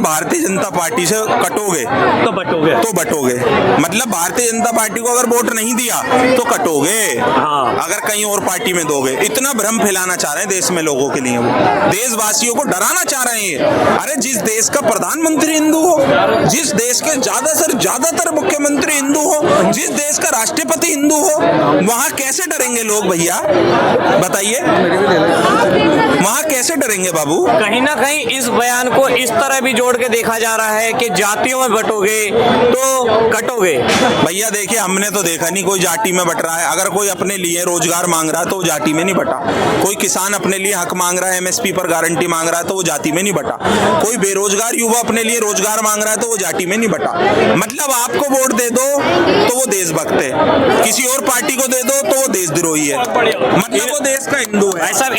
Bharatiya Janata party से कटोगे तो बटोगे। मतलब भारतीय जनता पार्टी को अगर वोट नहीं दिया तो कटोगे। हाँ। अगर कहीं और पार्टी में दोगे। इतना भ्रम फैलाना चाह रहे हैं देश में लोगों के लिए, वो देशवासियों को डराना चाह रहे हैं। अरे जिस देश का प्रधानमंत्री हिंदू हो, जिस देश के ज्यादातर मुख्यमंत्री हिंदू हो, जिस देश का राष्ट्रपति हिंदू हो, वहां कैसे डरेंगे लोग भैया? बताइए, वहां कैसे डरेंगे बाबू? कहीं ना कहीं इस बयान को इस तरह भी जोड़ के देखा जा रहा है कि जातियों में बटोगे तो कटोगे। भैया देखिए, हमने तो देखा नहीं कोई जाति में बट रहा है। अगर कोई अपने लिए रोजगार मांग रहा है तो वो जाति में नहीं बटा। कोई किसान अपने लिए हक मांग रहा है, एमएसपी पर गारंटी मांग रहा है तो वो जाति में नहीं बटा। कोई बेरोजगार युवा अपने लिए रोजगार मांग रहा है तो वो जाति में नहीं बटा। मतलब आपको वोट दे दो तो वो देशभक्त है, किसी और पार्टी को दे दो तो वो देशद्रोही है, मतलब वो देश का हिंदू है। भाई साहब,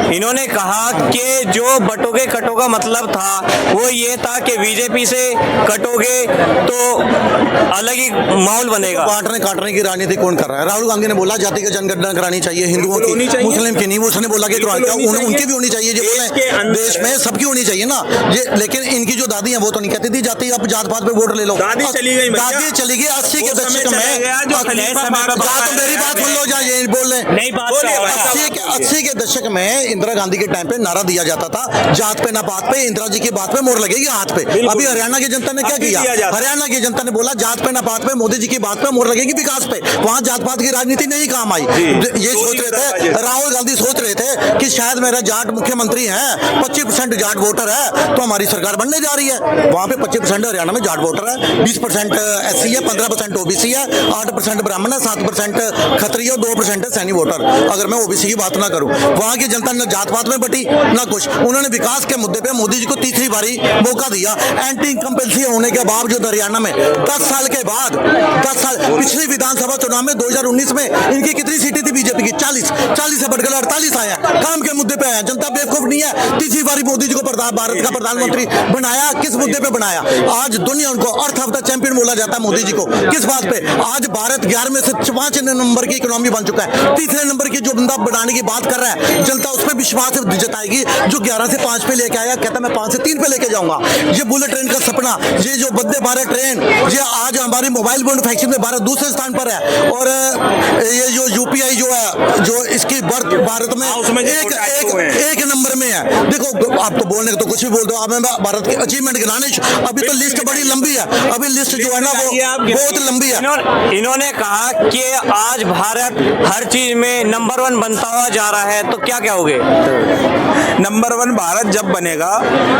इन्होंने कहा कि जो बटोगे कटोगा मतलब था वो ये था कि बीजेपी से कटोगे तो अलग ही माहौल बनेगा। बांटने काटने की राजनीति कौन कर रहा है? राहुल गांधी ने बोला जाति की जनगणना करानी चाहिए, हिंदुओं की, मुस्लिम की नहीं। उसने बोला कि उनकी भी होनी चाहिए, देश में सबकी होनी चाहिए ना। लेकिन इनकी जो दादी है वो तो नहीं कहती थी जाति अब जात पात पे वोट ले लो। दादी चली गई 80 के दशक में। मेरी बात सुन लो, ये बोल रहे 80 के दशक में इंदिरा गांधी के टाइम पे नारा दिया जाता था, जात पे ना बात पे, इंदिरा जी की बात पे मोहर लगेगी हाथ पे। अभी हरियाणा की जनता ने क्या किया? हरियाणा की जनता ने बोला जात पे ना बात पे, मोदी जी की बात पे मोहर लगेगी विकास पे। वहां जात पात की राजनीति नहीं काम आई। ये सोच रहे थे, राहुल गांधी सोच रहे थे कि शायद मेरा जाट मुख्यमंत्री है, 25% जाट वोटर है तो हमारी सरकार बनने जा रही है। वहां पे 25% हरियाणा में जाट वोटर है, 20% एससी है, 15% ओबीसी है, 8% ब्राह्मण है, 7% खत्रिय, 2% है सैनी वोटर। अगर मैं ओबीसी की बात ना करूं, वहां की जनता न जात पात में बटी ना कुछ। उन्होंने विकास के मुद्दे पे मोदी जी को तीसरी बारी मौका दिया। एंटी इनकम्पेंसी होने के बावजूद हरियाणा में 10 साल के बाद, 10 साल पिछली विधानसभा चुनाव में 2019 में इनकी कितनी सीटें थी बीजेपी की? 40 से बढ़कर 48 आया। काम के मुद्दे पे आया। जनता बेवकूफ नहीं है। तीसरी बारी मोदी जी को भारत का प्रधानमंत्री बनाया। किस मुद्दे पे बनाया? आज दुनिया उनको अर्थ ऑफ द चैंपियन बोला जाता है मोदी जी को। किस बात पे? आज भारत 11 में से 5 नंबर की इकोनॉमी बन चुका है। तीसरे नंबर की जो बंदा बनाने की बात कर रहा है, जनता उस पर विश्वास जताएगी। जो 11 से 5 पे लेके आया, कहता मैं 5 से 3 पे लेके जाऊंगा। ये बुलेट ट्रेन का सपना, ये जो वंदे भारत ट्रेन, ये आज हमारी मोबाइल मैन्युफैक्चरिंग में भारत दूसरे स्थान पर है। और ये जो यूपीआई जो है, जो इसकी बर्थ भारत में एक नंबर में है। देखो, आप तो बोलने को तो कुछ भी बोल दो, अब मैं भारत की अचीवमेंट गिनाने, अभी तो लिस्ट बड़ी लंबी है। अभी लिस्ट जो है ना वो बहुत लंबी है। इन्होंने कहा कि आज भारत हर चीज में नंबर 1 बनता हुआ जा रहा है, तो क्या कहोगे? नंबर 1 भारत जब बनेगा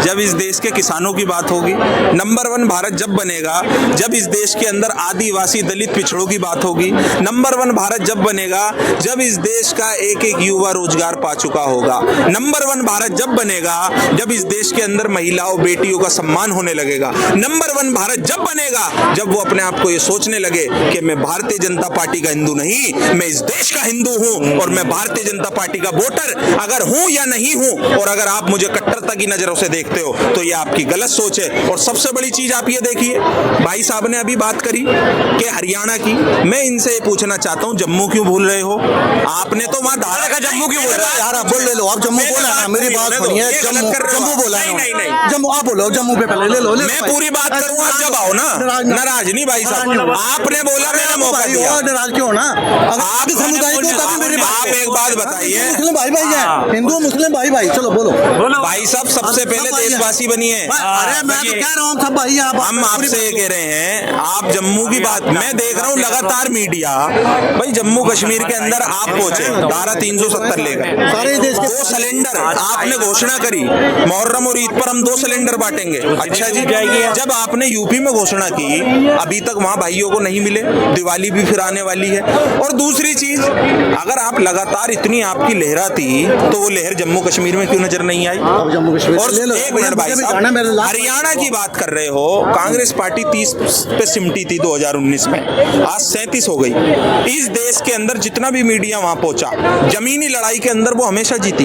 जब इस देश के किसानों की बात होगी। नंबर 1 भारत जब बनेगा जब इस देश के अंदर आदिवासी दलित पिछड़ों की बात होगी। नंबर 1 भारत जब बनेगा जब इस देश का एक एक युवा रोजगार पा चुका होगा। नंबर 1 भारत जब बनेगा जब इस देश के अंदर महिलाओं बेटियों का सम्मान होने लगेगा। नंबर 1 भारत जब बनेगा जब वो अपने आप को ये सोचने लगे कि मैं भारतीय जनता पार्टी का हिंदू नहीं, मैं इस देश का हिंदू हूं और मैं भारतीय जनता पार्टी का वोटर अगर हूं या नहीं हूं। और अगर आप मुझे कट्टरता की नजरों से देखते हो तो ये आपकी गलत सोच है। और सबसे बड़ी चीज आप ये देखिए, भाई साहब ने अभी बात करी कि हरियाणा की, मैं इनसे ये पूछना चाहता हूं जम्मू क्यों भूल रहे हो? आपने तो वहां धारा का जम्मू क्यों बोल रहे हो? यार आप बोल ले लो, आप जम्मू बोला ना, मेरी बात सुनिए। जम्मू बोला है, जम्मू आप बोलो, जम्मू पे पहले ले लो। मैं पूरी बात करूंगा जब आओ ना। नाराज नहीं भाई साहब, आपने बोला मैंने मौका दिया। नाराज क्यों ना? आप समुदाय को कभी मेरी बात, आप एक बात बताइए। मुस्लिम भाई भाई है, हिंदू मुस्लिम भाई भाई, चलो बोलो भाई साहब। सबसे पहले देशवासी बनिए। अरे मैं तो कह रहा हूँ सब भाई, हम आपसे ये कह रहे हैं, आप जम्मू की बात, मैं देख रहा हूँ लगातार मीडिया भाई जम्मू कश्मीर के अंदर आप पहुंचे, धारा 370 ले गए, सारे देश के 2 सिलेंडर आपने घोषणा करी, मुहर्रम और ईद पर हम 2 सिलेंडर बांटेंगे। अच्छा जी, जब आपने यूपी में घोषणा की, अभी तक वहां भाइयों को नहीं मिले, दिवाली भी फिर आने वाली है। और दूसरी चीज, अगर आप लगातार इतनी आपकी लहरा थी तो वो लहर जम्मू कश्मीर में क्यों नजर नहीं आई? जम्मू कश्मीर और एक मिनट भाई साहब, हरियाणा की बात कर रहे हो, कांग्रेस पार्टी 30 पे सिमटी थी 2019 में, आज 37 हो गई। इस देश के अंदर जितना भी मीडिया वहां पहुंचा, जमीनी लड़ाई के अंदर वो हमेशा जीती।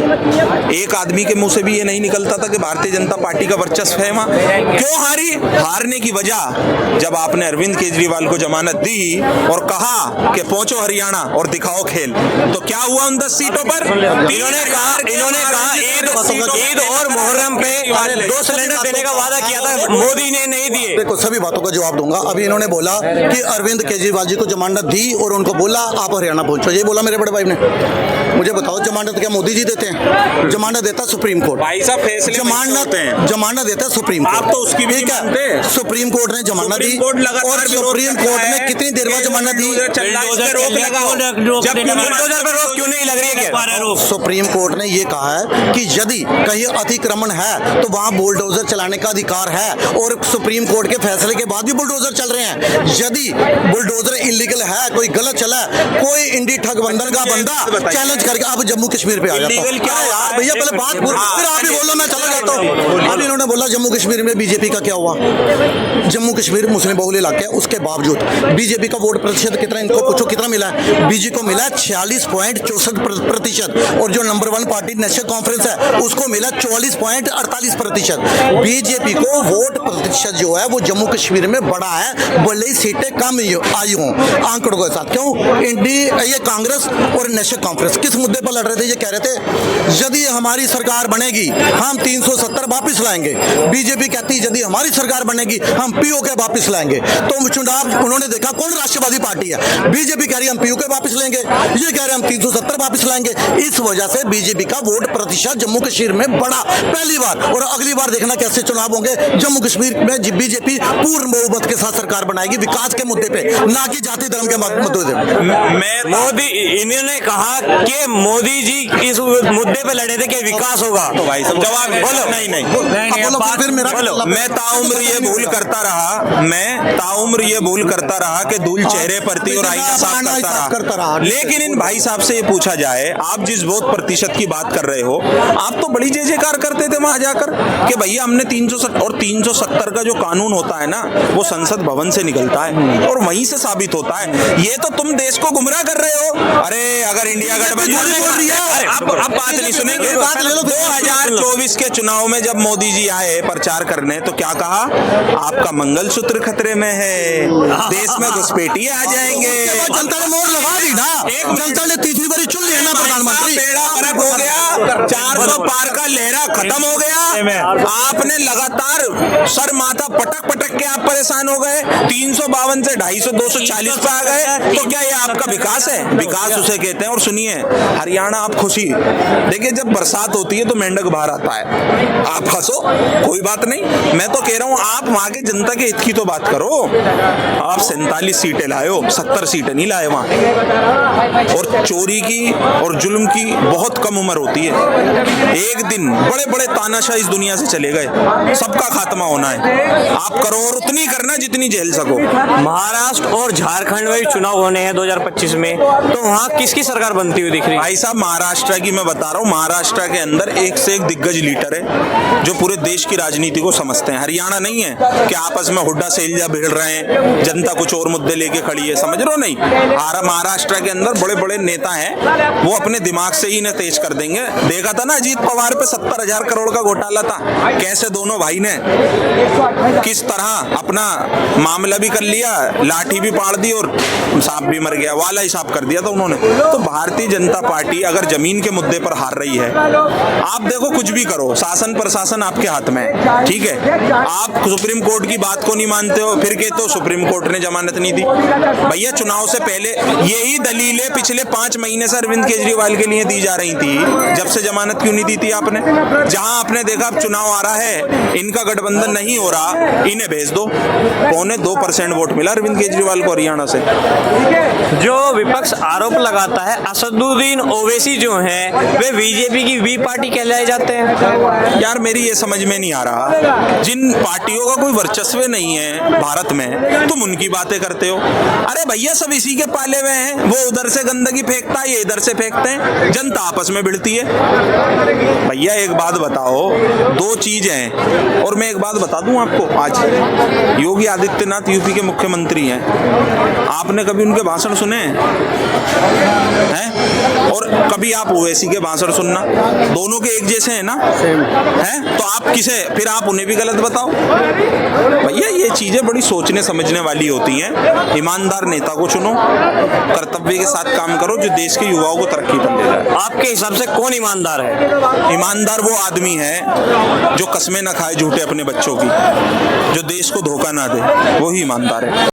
एक आदमी के मुंह से भी ये नहीं निकलता था कि भारतीय जनता पार्टी का वर्चस्व है वहां। क्यों हारी? हारने की वजह, जब आपने अरविंद केजरीवाल को जमानत दी और कहा कि पहुंचो हरियाणा और दिखाओ खेल, तो क्या हुआ उन 10 सीटों पर? इन्होंने कहा ईद और मुहर्रम पे 2 सिलेंडर देने का वादा किया था, मोदी ने नहीं दिए। देखो सभी बातों का जवाब दूंगा। अभी इन्होंने बोला कि अरविंद केजरीवाल जी को जमानत दी और उनको बोला आप हरियाणा पहुंचो, ये बोला मेरे बड़े भाई ने। मुझे बताओ जमानत क्या मोदी जी देते हैं? जमानत देता सुप्रीम कोर्ट। भाई साहब फैसले जमानत देता सुप्रीम कोर्ट। आप तो उसकी भी मानते हैं। सुप्रीम कोर्ट ने जमानत दी और सुप्रीम कोर्ट ने कितनी देर बाद जमानत दी? क्यों नहीं लग रही है? सुप्रीम कोर्ट ने ये कहा है कि यदि कहीं अतिक्रमण है तो वहां बुलडोजर चलाने का अधिकार है, और सुप्रीम कोर्ट के फैसले के बाद भी बुलडोजर चल रहे हैं। यदि बुलडोजर इलीगल है, कोई गलत चला है, कोई इंडी ठगबंधन का बंदा चैलेंज करके आप जम्मू कश्मीर पे आ जाता है। यार भैया पहले बात फिर आप ही बोलो, मैं चला जाता हूँ। अब इन्होंने बोला जम्मू कश्मीर में बीजेपी का क्या हुआ? जम्मू कश्मीर मुस्लिम बहुल इलाका है, उसके बावजूद बीजेपी का वोट प्रतिशत कितना, इनको पूछो कितना मिला है? बीजेपी को मिला 46.64%, और जो नंबर 1 पार्टी नेशनल कॉन्फ्रेंस है उसको मिला 44.48%। बीजेपी को वोट प्रतिशत जो है वो जम्मू कश्मीर में बड़ा है, भले ही सीटें कम आई हों आंकड़ों के साथ। क्यों? ये कांग्रेस और नेशनल कॉन्फ्रेंस किस मुद्दे पर लड़ रहे थे? ये कह रहे थे यदि हमारी सरकार बनेगी हम 370 वापस लाएंगे। बीजेपी कहती है यदि हमारी सरकार बनेगी हम पीओके वापस लाएंगे। तो चुनाव उन्होंने देखा कौन राष्ट्रवादी पार्टी है। बीजेपी कह रही है हम पीओके वापस लेंगे, ये कह रहे हैं हम 370 वापस लाएंगे। इस वजह से बीजेपी का वोट प्रतिशत जम्मू कश्मीर में बढ़ा पहली बार। और अगली बार देखना कैसे चुनाव होंगे जम्मू कश्मीर में। बीजेपी पूर्ण बहुमत के साथ सरकार बनाएगी विकास के मुद्दे पे, ना कि जाति धर्म के मुद्दे पे। मोदी इन्होंने कहा कि मोदी जी इस मुद्दे पे लड़े थे कि विकास होगा। तो भाई साहब जवाब बोलो। नहीं फिर मेरा मैं ताउम्र ये भूल करता रहा कि धूल चेहरे पर थी और आईना साफ करता रहा। लेकिन इन भाई साहब से ये पूछा जाए, आप जिस वोट प्रतिशत की बात कर रहे हो, आप तो बड़ी जय जयकार करते थे वहां जाकर कि भैया हमने 370 का जो कानून होता है ना वो संसद भवन से निकलता है और वहीं से साबित होता है। ये तो तुम देश को गुमराह कर रहे हो। अरे अगर इंडिया गठबंधन, आप बात नहीं सुनेंगे। 2024 के चुनाव में जब मोदी जी आए प्रचार करने तो क्या कहा? आपका मंगलसूत्र खतरे में है, देश में घुसपैठिए आ जाएंगे। जनता ने मोहर लगा दी ना, जनता ने तीसरी बारी चुन लिया ना प्रधानमंत्री। बेड़ा फर्क हो गया, 400 पार का लहरा खत्म हो गया। आपने लगातार सर माथा पटक पटक के आप परेशान हो गए। 352 से 250 240 पे आ गए। तो क्या ये आपका विकास है? विकास उसे कहते हैं। और सुनिए, हरियाणा आप खुशी देखिए, जब बरसात होती है तो मेंढक बाहर आता है। आप हंसो, कोई बात नहीं। मैं तो कह रहा हूं आप वहां के जनता के हित की तो बात करो। आप 47 सीटें लाए हो, 70 सीटें नहीं लाए वहां। और चोरी की और जुल्म की बहुत कम उम्र होती है। एक दिन बड़े बड़े तानाशाह इस दुनिया से चले गए, सबका खात्मा होना है। आप करो और उतनी करना जितनी झेल सको। महाराष्ट्र और झारखंड में भी चुनाव होने हैं 2025 में, तो वहाँ किसकी सरकार बनती हुई दिख रही है? भाई साहब महाराष्ट्र की मैं बता रहा हूँ, महाराष्ट्र के अंदर एक से एक दिग्गज लीडर है जो पूरे देश की राजनीति को समझते हैं। हरियाणा नहीं है कि आपस में हुड्डा सहेलिया भिड़ रहे हैं, जनता कुछ और मुद्दे लेके खड़ी है, समझ रहे हो? नहीं, महाराष्ट्र के अंदर बड़े बड़े नेता हैं, वो अपने दिमाग से ही इन्हें तेज कर देंगे। देखा था ना अजीत पवार पे 70,000 करोड़ का घोटाला था, कैसे दोनों भाई ने किस तरह अपना मामला भी कर लिया, लाठी भी पाड़ दी और सांप भी मर गया, वाला हिसाब कर दिया था उन्होंने। तो भारतीय जनता पार्टी अगर जमीन के मुद्दे पर हार रही है, आप देखो कुछ भी करो, शासन प्रशासन आपके हाथ में है, ठीक है। आप सुप्रीम कोर्ट की बात को नहीं मानते हो, फिर कहते हो सुप्रीम कोर्ट ने जमानत नहीं दी। भैया चुनाव से पहले यही दलीलें पिछले 5 महीने से अरविंद केजरीवाल के लिए दी जा रही थी, जब से जमानत क्यों नहीं दी थी आपने? जहां आपने देखा अब चुनाव आ रहा है, इनका गठबंधन नहीं हो रहा, इन्हें भेज दो। 2.25% वोट मिला अरविंद केजरीवाल को हरियाणा से। जो विपक्ष आरोप लगाता है असदुद्दीन ओवैसी जो हैं वे बीजेपी की वी पार्टी कहलाए जाते हैं। यार मेरी ये समझ में नहीं आ रहा, जिन पार्टियों का कोई वर्चस्व नहीं है भारत में, तुम उनकी बातें करते हो। अरे भैया सब इसी के पाले हुए हैं, वो उधर से गंदगी फेंकता है, ये इधर से फेंकते हैं, जनता आपस में भिड़ती है। भैया एक बात बताओ, 2 चीज हैं, और मैं एक बात बता दूं आपको, आज योगी आदित्यनाथ यूपी के मुख्यमंत्री हैं, आपने कभी उनके भाषण सुने हैं? और कभी आप ओवैसी के भाषण सुनना, दोनों के एक जैसे हैं ना, हैं तो आप किसे, फिर आप उन्हें भी गलत बताओ। भैया ये चीजें बड़ी सोचने समझने वाली होती हैं। ईमानदार नेता को चुनो, कर्तव्य के साथ काम करो जो देश के युवाओं को तरक्की पर ले जाए। आपके हिसाब से कौन ईमानदार है? ईमानदार वो आदमी है जो कस्में ना खाए झूठे अपने बच्चों की, जो देश को धोखा ना दे, वही ईमानदार है।